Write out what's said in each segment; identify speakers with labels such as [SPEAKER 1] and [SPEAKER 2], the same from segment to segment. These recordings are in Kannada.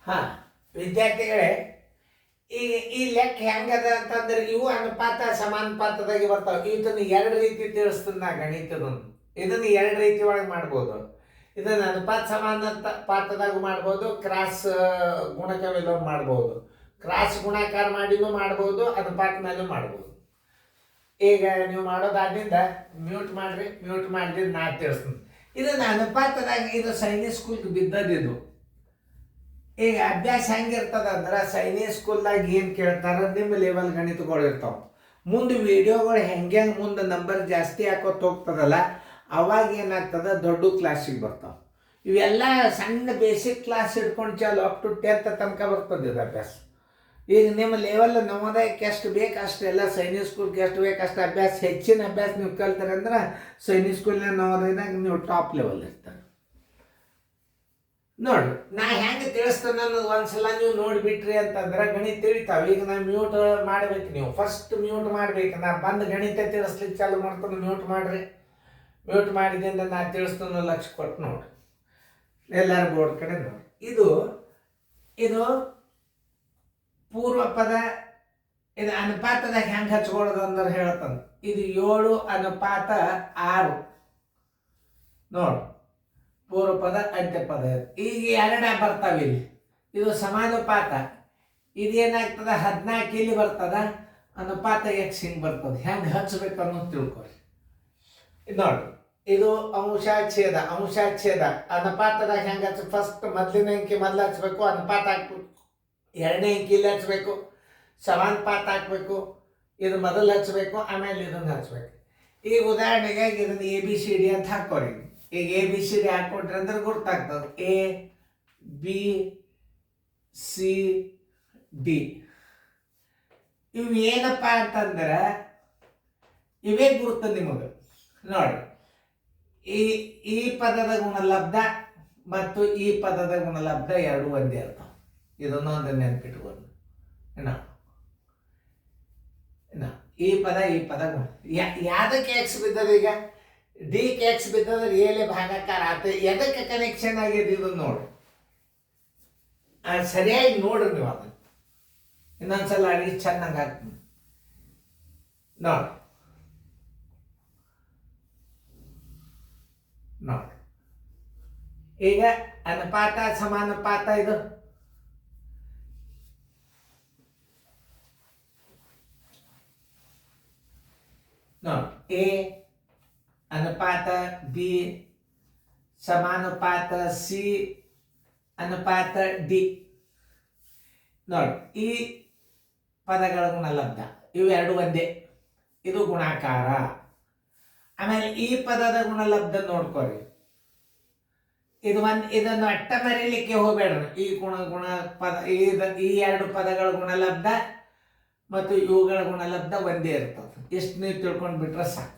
[SPEAKER 1] ಹಾಂ, ವಿದ್ಯಾರ್ಥಿಗಳೇ, ಈಗ ಈ ಲೆಕ್ಕ ಹೆಂಗದ ಅಂತಂದ್ರೆ ಇವು ಅನುಪಾತ ಸಮಾನುಪಾತದಾಗಿ ಬರ್ತಾವೆ. ಇದನ್ನು ಎರಡು ರೀತಿ ತಿಳಿಸ್ತೀನಿ ನಾ ಗಣಿತದನ್ನು. ಇದನ್ನು ಎರಡು ರೀತಿ ಒಳಗೆ ಮಾಡ್ಬೋದು. ಇದನ್ನು ಅನುಪಾತ ಸಮಾನುಪಾತದಾಗೂ ಮಾಡ್ಬೋದು, ಕ್ರಾಸ್ ಗುಣಕ ವಿಲೋಮ ಮಾಡ್ಬೋದು, ಕ್ರಾಸ್ ಗುಣಾಕಾರ ಮಾಡಿನೂ ಮಾಡ್ಬೋದು, ಅನುಪಾತ ಮೇಲೂ ಮಾಡ್ಬೋದು. ಈಗ ನೀವು ಮಾಡೋದಾದ್ರಿಂದ ಮ್ಯೂಟ್ ಮಾಡಿರಿ, ಮ್ಯೂಟ್ ಮಾಡಿದ್ರೆ ನಾ ತಿಳಿಸ್ತೀನಿ. ಇದನ್ನು ಅನುಪಾತದಾಗ ಇದು ಸೈನಿಕ್ ಸ್ಕೂಲ್ಗೆ ಬಿದ್ದದಿದು. ಈಗ ಅಭ್ಯಾಸ ಹೆಂಗಿರ್ತದ ಅಂದ್ರೆ ಸೈನಿಕ್ ಸ್ಕೂಲ್ದಾಗ ಏನು ಕೇಳ್ತಾರ ನಿಮ್ಮ ಲೆವೆಲ್ ಗಣಿತಗಳು ಇರ್ತಾವೆ. ಮುಂದೆ ವಿಡಿಯೋಗಳು ಹೆಂಗೆ ಮುಂದೆ ನಂಬರ್ ಜಾಸ್ತಿ ಹಾಕೋತ ಹೋಗ್ತದಲ್ಲ, ಅವಾಗ ಏನಾಗ್ತದೆ ದೊಡ್ಡ ಕ್ಲಾಸಿಗೆ ಬರ್ತಾವೆ. ಇವೆಲ್ಲ ಸಣ್ಣ ಬೇಸಿಕ್ ಕ್ಲಾಸ್ ಹಿಡ್ಕೊಂಡು ಚಾಲು ಅಪ್ ಟು 10th ತನಕ ಬರ್ತದೆ ಇದು ಅಭ್ಯಾಸ. ಈಗ ನಿಮ್ಮ ಲೆವೆಲ್ ನವೋದಯಕ್ಕೆ ಎಷ್ಟು ಬೇಕು ಅಷ್ಟೆಲ್ಲ ಸೈನಿಕ್ ಸ್ಕೂಲ್ಗೆ ಎಷ್ಟು ಬೇಕು ಅಷ್ಟು ಅಭ್ಯಾಸ, ಹೆಚ್ಚಿನ ಅಭ್ಯಾಸ ನೀವು ಕಲ್ತಾರೆ ಅಂದ್ರೆ ಸೈನಿಕ್ ಸ್ಕೂಲ್ನ ನವೋದಯದಾಗ ನೀವು ಟಾಪ್ ಲೆವೆಲ್ ಇರ್ತಾರೆ. ನೋಡಿ ನಾ ಹೆಂಗೆ ತಿಳಿಸ್ತೇನೆ ಅನ್ನೋದು ಒಂದ್ಸಲ ನೀವು ನೋಡಿಬಿಟ್ರಿ ಅಂತಂದ್ರೆ ಗಣಿತ ತಿಳಿತಾವೆ. ಈಗ ನಾ ಮ್ಯೂಟ್ ಮಾಡ್ಬೇಕು, ನೀವು ಫಸ್ಟ್ ಮ್ಯೂಟ್ ಮಾಡ್ಬೇಕು. ನಾ ಬಂದು ಗಣಿತ ತಿಳಿಸ್ಲಿಕ್ಕೆ ಚಾಲು ಮಾಡ್ಕೊಂಡು ಮ್ಯೂಟ್ ಮಾಡ್ರಿ. ಮ್ಯೂಟ್ ಮಾಡಿದಿಂದ ನಾ ತಿಳಿಸ್ತೇನೆ ಲಕ್ಷ ಕೊಟ್ಟು ನೋಡಿ, ಎಲ್ಲರೂ ಬೋರ್ಡ್ ಕಡೆ ನೋಡಿ. ಇದು ಇದು ಪೂರ್ವ ಪದ. ಇದು ಅನುಪಾತದಾಗ ಹೆಂಗೆ ಹಚ್ಕೊಳ್ಳೋದು ಅಂದ್ರೆ ಹೇಳ್ತಾನೆ. ಇದು 7:6 ನೋಡು, ಪೂರ್ವ ಪದ ಅಂತ್ಯಪದ. ಈಗ ಎರಡ ಬರ್ತಾವೆ ಇಲ್ಲಿ. ಇದು ಸಮಾನುಪಾತ. ಇದೇನಾಗ್ತದ 14 ಇಲ್ಲಿ ಬರ್ತದ, ಅನುಪಾತ x ಹಿಂಗೆ ಬರ್ತದೆ. ಹೆಂಗೆ ಹಚ್ಬೇಕು ಅನ್ನೋದು ತಿಳ್ಕೊರಿ. ಇದು ನೋಡಿ, ಇದು ಅಂಶಾಚ್ಛೇದ. ಅಂಶಾಚ್ಛೇದ ಅನುಪಾತದಾಗ ಹೆಂಗೆ ಹಚ್ಚ, ಫಸ್ಟ್ ಮೊದಲಿನ ಅಂಕಿ ಮೊದಲು ಹಚ್ಬೇಕು, ಅನುಪಾತ ಹಾಕ್ಬೇಕು. ಎರಡನೇ ಅಂಕಿ ಇಲ್ಲಿ ಹಚ್ಬೇಕು, ಸಮಾನುಪಾತ ಹಾಕ್ಬೇಕು. ಇದು ಮೊದಲು ಹಚ್ಬೇಕು, ಆಮೇಲೆ ಇದನ್ನು ಹಚ್ಬೇಕು. ಈಗ ಉದಾಹರಣೆಗೆ ಇದನ್ನು ABCD ಅಂತ ಹಾಕೋರಿ. ಈಗ ABCD ಹಾಕ್ಕೊಟ್ರಿ ಅಂದ್ರೆ ಗೊತ್ತಾಗ್ತದೆ ABCD. ಇವು ಏನಪ್ಪ ಅಂತಂದ್ರೆ ಇವೇ ಗುರುತು ನಿಮಗೆ. ನೋಡಿ, ಈ ಪದದ ಗುಣಲಬ್ಧ ಮತ್ತು ಈ ಪದದ ಗುಣಲಬ್ಧ ಎರಡು ಒಂದೇ ಇರ್ತಾವೆ. ಇದನ್ನೊಂದು ನೆನಪಿಟ್ಕೊಂಡು ಈ ಪದ ಗುಣ ಯಾವ್ದಕ್ಕೆ ಎಕ್ಸ್ ಬಿದ್ದದ? ಈಗ ಡಿಗೆ ಎಕ್ಸ್ ಬಿದ್ದದ್ರೆ ಏಲೆ ಭಾಗಾಕಾರ ಆತ. ಎದಕ್ಕೆ ಕನೆಕ್ಷನ್ ಆಗಿದೆ ಇದು ನೋಡಿ, ಸರಿಯಾಗಿ ನೋಡ್ರಿ ನೀವು. ಅದನ್ನು ಇನ್ನೊಂದ್ಸಲ ಅಡಿಗೆ ಚೆನ್ನಾಗಿ ಹಾಕ್ತೀನಿ ನೋಡಿ. ನೋಡಿ, ಈಗ ಅನುಪಾತ ಸಮಾನುಪಾತ ಇದು ನೋಡಿ. A ಅನುಪಾತ B ಸಮಾನುಪಾತ C ಅನುಪಾತ D. ನೋಡಿ, ಈ ಪದಗಳ ಗುಣಲಬ್ಧ ಇವು ಎರಡು ಒಂದೇ. ಇದು ಗುಣಾಕಾರ. ಆಮೇಲೆ ಈ ಪದದ ಗುಣಲಬ್ಧ ನೋಡ್ಕೊರಿ. ಇದನ್ನು ಅಟ್ಟ ಮರೀಲಿಕ್ಕೆ ಹೋಗಬೇಡ್ರಿ. ಈ ಗುಣ ಪದ ಈ ಎರಡು ಪದಗಳ ಗುಣಲಬ್ಧ ಮತ್ತು ಇವುಗಳ ಗುಣಲಬ್ಧ ಒಂದೇ ಇರ್ತದೆ. ಎಷ್ಟು ನೀವು ತಿಳ್ಕೊಂಡು ಬಿಟ್ರೆ ಸಾಕು.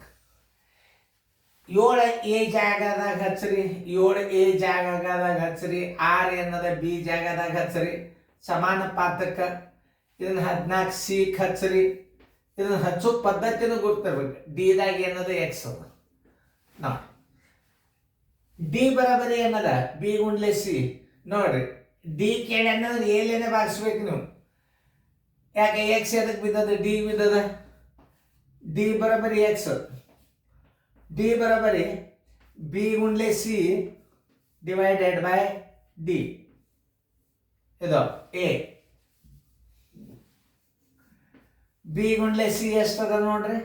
[SPEAKER 1] 7A ಜಾಗದಾಗ ಹಚ್ಚ್ರಿ, 7A ಜಾಗದಾಗ ಹಚ್ಚ್ರಿ. 6 ಅನ್ನೋದ B ಜಾಗದಾಗ ಹಚ್ಚ್ರಿ ಸಮಾನುಪಾತಕ್ಕೆ. ಇದನ್ನ 14C ಹಚ್ಚ್ರಿ. ಇದನ್ನ ಹಚ್ಚೋ ಪದ್ಧತಿನೂ ಗೊತ್ತಿರ್ಬೇಕು. ಡಿದಾಗ ಏನದ ಎಕ್ಸ್ ಅದ ನೋಡಿ. ಡಿ ಬರಾಬರಿ ಏನದ B ಗುಂಡ್ಲೆ C. ನೋಡ್ರಿ, ಡಿ ಕೇಳಿ ಅನ್ನೋದ್ರೆ ಏಲೇನೆ ಭಾಗಿಸ್ಬೇಕು ನೀವು. ಯಾಕೆ ಎಕ್ಸ್ ಎದಕ್ಕೆ ಬಿದ್ದದ? ಡಿ ಬಿದ್ದದ. ಡಿ ಬರಾಬರಿ ಎಕ್ಸ್. ಡಿ ಬರಾಬರಿ B ಗುಂಡ್ಲೆ C ಡಿವೈಡೆಡ್ ಬೈ ಡಿ. ಇದು ಎ. B ಗುಂಡ್ಲೆ C ಎಷ್ಟದ ನೋಡ್ರಿ.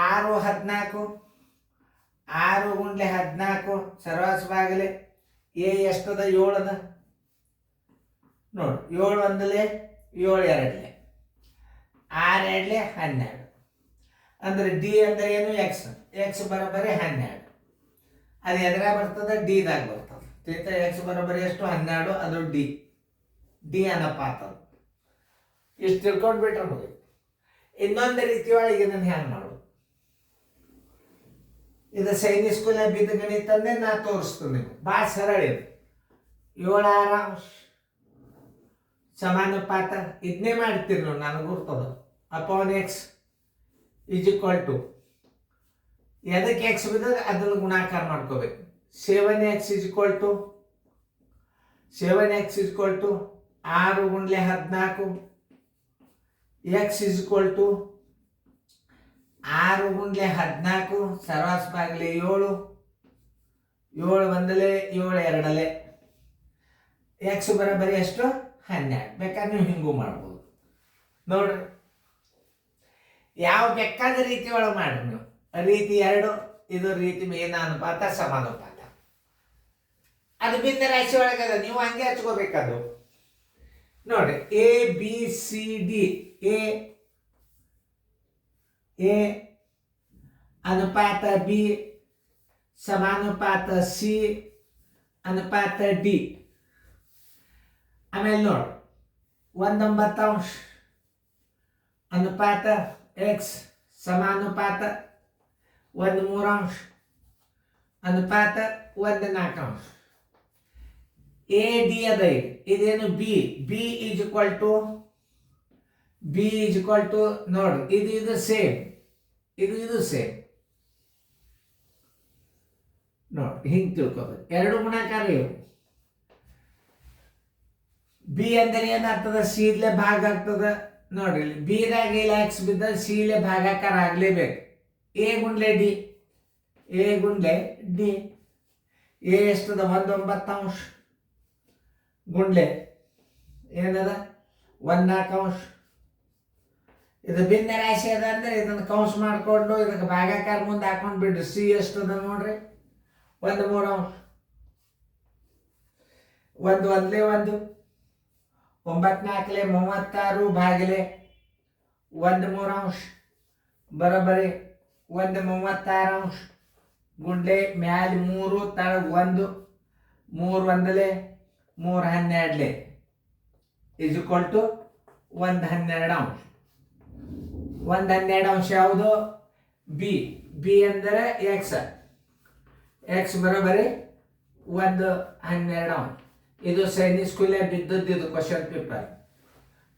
[SPEAKER 1] 6 14. 6 ಗುಂಡ್ಲೆ 14 ಸರ್ವಾಸ ಬಾಗಲೆ. ಎ ಎಷ್ಟದ? 7 ಅದ ನೋಡಿ. 7 ಒಂದಲೆ 7 ಎರಡಲೆ 6 ಎರಡಲೆ 12. ಅಂದ್ರೆ ಡಿ ಅಂದ್ರೆ ಏನು? ಎಕ್ಸ್. ಎಕ್ಸ್ ಬರೋಬ್ಬರಿ 12. ಅದು ಎದುರ ಬರ್ತದೆ? ಡಿದಾಗ ಬರ್ತದೆ. ಥೀಟಾ ಎಕ್ಸ್ ಬರೋಬ್ಬರಿ ಎಷ್ಟು? 12. ಅದು ಡಿ. ಡಿ ಅನುಪಾತ. ಇಷ್ಟು ತಿಳ್ಕೊಂಡು ಬಿಟ್ರೆ ಮುಗಿ. ಇನ್ನೊಂದು ರೀತಿ ಒಳಗೆ ಇದನ್ನು ಹ್ಯಾಂಗ್ ಮಾಡೋದು? ಇದು ಸೈನಿಕ್ ಸ್ಕೂಲ್ ಬಿದ್ದ ಗಣಿತಂದೇ ನಾ ತೋರಿಸ್ತೀನಿ ನಿಮ್ಗೆ. ಭಾಳ ಸರಳ ಇದು. 7/6 ಸಮಾನುಪಾತ ಇದನ್ನೇ ಮಾಡ್ತೀರಿ ನೀವು, ನನಗೆ ಗುರ್ತದ. Upon x is equal to ಎದಕ್ಕೆ ಎಕ್ಸ್ ಬಿದ್ದರೆ ಅದನ್ನು ಗುಣಾಕಾರ ಮಾಡ್ಕೋಬೇಕು. 7x is equal to 7x equal to 6 ಗುಂಡ್ಲೆ 14, x ಈಕ್ವಲ್ ಟು 6 ಗುಂಡ್ಲೆ 14 ಸರ್ವಾಸ್ ಬಾಗಿಲೆ 7, 7 ಒಂದಲೆ 7 ಎರಡಲೆ, ಎಕ್ಸ್ ಬರೋಬ್ಬರಿ ಎಷ್ಟು 12. ಬೇಕಾದ್ರೆ ನೀವು ಹಿಂಗೂ ಮಾಡ್ಬೋದು ನೋಡ್ರಿ. ಯಾವ ಬೇಕಾದ ರೀತಿ ಒಳಗೆ ಮಾಡ್ರಿ ನೀವು. ರೀತಿ 2 ಇದು ರೀತಿ ಮೇನಾನುಪಾತ ಸಮಾನುಪಾತ. ಅದು ಭಿನ್ನ ರಾಶಿ ಒಳಗದ, ನೀವು ಹಂಗೆ ಹಚ್ಕೋಬೇಕದು ನೋಡ್ರಿ. A B C D, A ಅನುಪಾತ ಬಿ ಸಮಾನುಪಾತ ಸಿ ಅನುಪಾತ ಡಿ. ಆಮೇಲೆ ನೋಡಿ 1/9 ಅನುಪಾತ ಎಕ್ಸ್ ಸಮಾನುಪಾತ 1/3 ಅನುಪಾತ 1/4. ಎ ಡಿ ಅದ ಇದೇನು B, B is equal to ನೋಡಿ ಇದು ಸೇಮ್, ಇದು ಸೇಮ್ ನೋಡಿ. ಹಿಂಗೆ ತಿಳ್ಕೊಬೇಕು, ಎರಡು ಗುಣಾಕಾರ ಇವು. ಬಿ ಅಂದರೆ ಏನಾಗ್ತದ, ಸಿಲೆ ಭಾಗ ಆಗ್ತದ ನೋಡ್ರಿ. ಬಿದಾಗ ಇಲ್ಲ ಎಕ್ಸ್ ಬಿದ್ದ ಸಿಲೆ ಭಾಗಾಕಾರ ಆಗ್ಲೇಬೇಕು. ಎ ಗುಂಡ್ಲೆ ಡಿ, ಎ ಗುಂಡ್ಲೆ ಡಿ. ಎ ಎಷ್ಟದ 1/9 ಗುಂಡ್ಲೆ ಏನದ 1/4. ಇದು ಭಿನ್ನ ರಾಶಿ ಅದ ಅಂದ್ರೆ ಇದನ್ನು ಕೌಂಸ್ ಮಾಡಿಕೊಂಡು ಇದಕ್ಕೆ ಭಾಗಾಕಾರ ಮುಂದೆ ಹಾಕೊಂಡು ಬಿಡ್ರಿ. ಸಿ ಎಷ್ಟದ ನೋಡ್ರಿ 1/3. 1 ಒಂದ್ಲೆ 1, 9 4 36 ಭಾಗಿಲೆ 1/3 ಬರೋಬ್ಬರಿ 1/36 ಗುಂಡ್ಲೆ ಮ್ಯಾಲ 3 ತಳಗ 1, 3 ಒಂದಲೆ 3 12 ಇಸ್ ಈಕ್ವಲ್ ಟು 1/12. 1/12 ಯಾವುದು ಬಿ, ಬಿ ಅಂದರೆ ಎಕ್ಸ್, ಎಕ್ಸ್ ಬರೋಬ್ಬರಿ 1/12. ಇದು ಸೈನಿಕ್ ಸ್ಕೂಲೇ ಬಿದ್ದದ್ದು, ಇದು ಕ್ವಶನ್ ಪೇಪರ್.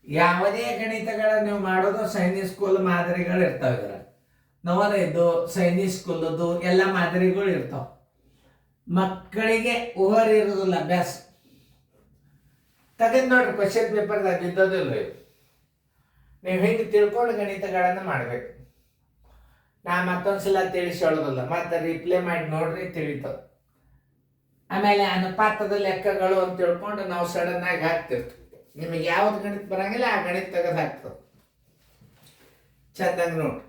[SPEAKER 1] ಯಾವುದೇ ಗಣಿತಗಳ ನೀವು ಮಾಡೋದು ಸೈನಿಕ್ ಸ್ಕೂಲ್ ಮಾದರಿಗಳು ಇರ್ತಾವೆ. ಇದರ ನವೋದಯದ್ದು ಸೈನಿಕ್ ಸ್ಕೂಲದ್ದು ಎಲ್ಲ ಮಾದರಿಗಳು ಇರ್ತಾವ. ಮಕ್ಕಳಿಗೆ ಓವರ್ ಇರೋದಿಲ್ಲ ಅಭ್ಯಾಸ. ತೆಗೆದು ನೋಡ್ರಿ ಕ್ವಶನ್ ಪೇಪರ್ದಾಗ ಬಿದ್ದೋದಿಲ್ಲ. ನೀವು ಹಿಂಗೆ ತಿಳ್ಕೊಂಡು ಗಣಿತಗಳನ್ನು ಮಾಡಬೇಕು. ನಾ ಮತ್ತೊಂದ್ಸಲ ತಿಳಿಸಿ ಹೇಳೋದಿಲ್ಲ, ಮತ್ತೆ ರಿಪ್ಲೈ ಮಾಡಿ ನೋಡ್ರಿ ತಿಳಿತದೆ. ಆಮೇಲೆ ಅನುಪಾತದ ಲೆಕ್ಕಗಳು ಅಂತ ತಿಳ್ಕೊಂಡು ನಾವು ಸಡನ್ ಆಗಿ ಹಾಕ್ತಿರ್ತೀವಿ. ನಿಮಗೆ ಯಾವ್ದು ಗಣಿತ ಬರಂಗಿಲ್ಲ ಆ ಗಣಿತ ತೆಗೆದು ಹಾಕ್ತದೆ. ಚಂದಂಗೆ ನೋಡಿ.